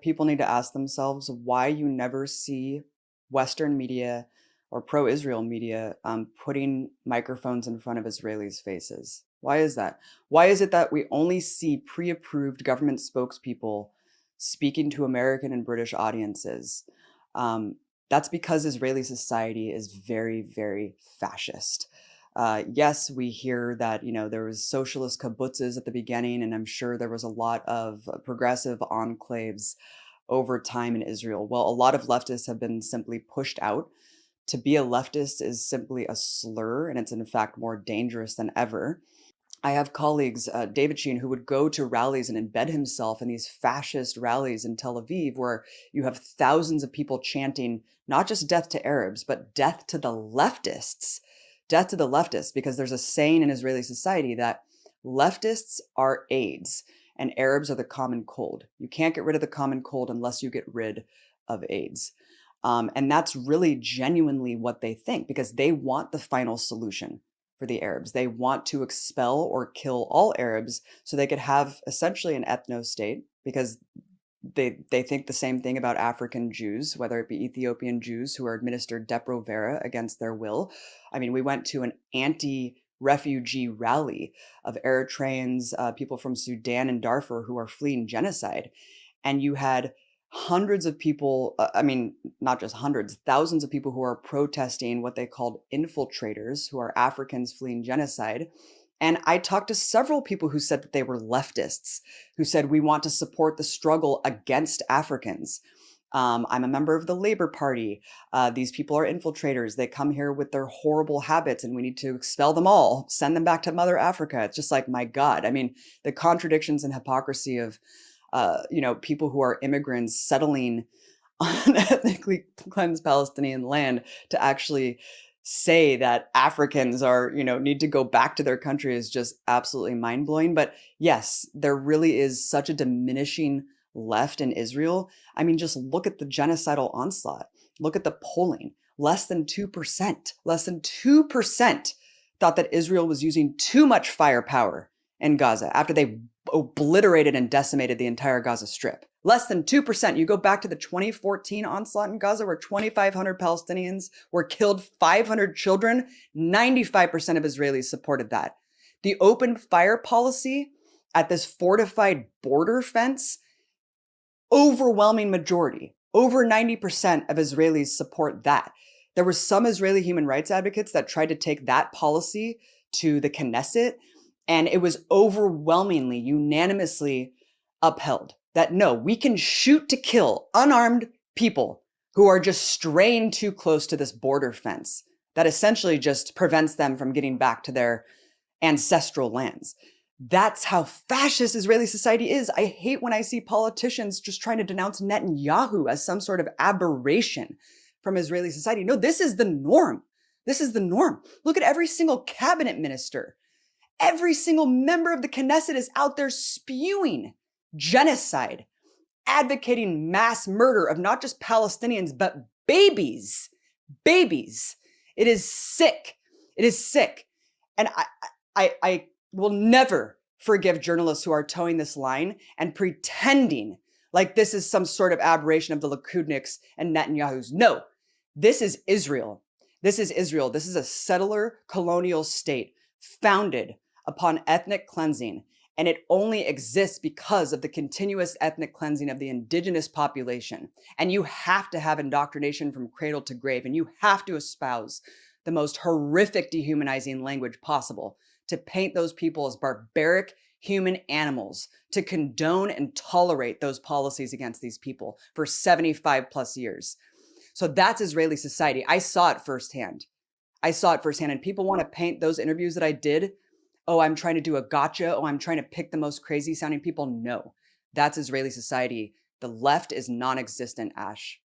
people need to ask themselves why you never see Western media or pro-Israel media putting microphones in front of Israelis' faces. Why is that? Why is it that we only see pre-approved government spokespeople speaking to American and British audiences? That's because Israeli society is very, very fascist. Yes, we hear that, there was socialist kibbutzes at the beginning, and I'm sure there was a lot of progressive enclaves over time in Israel. Well, a lot of leftists have been simply pushed out. To be a leftist is simply a slur, and it's in fact more dangerous than ever. I have colleagues, David Sheen, who would go to rallies and embed himself in these fascist rallies in Tel Aviv, where you have thousands of people chanting not just death to Arabs, but death to the leftists. Death to the leftists, because there's a saying in Israeli society that leftists are AIDS and Arabs are the common cold. You can't get rid of the common cold unless you get rid of AIDS. And that's really genuinely what they think, because they want the final solution for the Arabs. They want to expel or kill all Arabs so they could have essentially an ethno-state, because they think the same thing about African Jews, whether it be Ethiopian Jews who are administered Depo-Provera against their will. I mean, we went to an anti-refugee rally of Eritreans, people from Sudan and Darfur who are fleeing genocide. And you had hundreds of people, not just hundreds, thousands of people who are protesting what they called infiltrators, who are Africans fleeing genocide. And I talked to several people who said that they were leftists, who said, we want to support the struggle against Africans. I'm a member of the Labor Party. These people are infiltrators. They come here with their horrible habits and we need to expel them all, send them back to Mother Africa. It's just like, my God. I mean, the contradictions and hypocrisy of, people who are immigrants settling on ethnically cleansed Palestinian land to actually say that Africans are, need to go back to their country is just absolutely mind-blowing. But yes, there really is such a diminishing left in Israel. I mean, just look at the genocidal onslaught. Look at the polling. Less than 2% thought that Israel was using too much firepower in Gaza after they obliterated and decimated the entire Gaza Strip. Less than 2%. You go back to the 2014 onslaught in Gaza where 2,500 Palestinians were killed, 500 children. 95% of Israelis supported that. The open fire policy at this fortified border fence, overwhelming majority, over 90% of Israelis support that. There were some Israeli human rights advocates that tried to take that policy to the Knesset, and it was overwhelmingly, unanimously upheld. That no, we can shoot to kill unarmed people who are just straying too close to this border fence that essentially just prevents them from getting back to their ancestral lands. That's how fascist Israeli society is. I hate when I see politicians just trying to denounce Netanyahu as some sort of aberration from Israeli society. No, this is the norm. This is the norm. Look at every single cabinet minister. Every single member of the Knesset is out there spewing genocide, advocating mass murder of not just Palestinians, but babies. Babies. It is sick. It is sick. And I will never forgive journalists who are towing this line and pretending like this is some sort of aberration of the Likudniks and Netanyahu's. No, this is Israel. This is Israel. This is a settler colonial state founded upon ethnic cleansing. And it only exists because of the continuous ethnic cleansing of the indigenous population. And you have to have indoctrination from cradle to grave. And you have to espouse the most horrific dehumanizing language possible to paint those people as barbaric human animals, to condone and tolerate those policies against these people for 75 plus years. So that's Israeli society. I saw it firsthand. And people want to paint those interviews that I did. Oh, I'm trying to do a gotcha. Oh, I'm trying to pick the most crazy sounding people. No, that's Israeli society. The left is non-existent, Ash.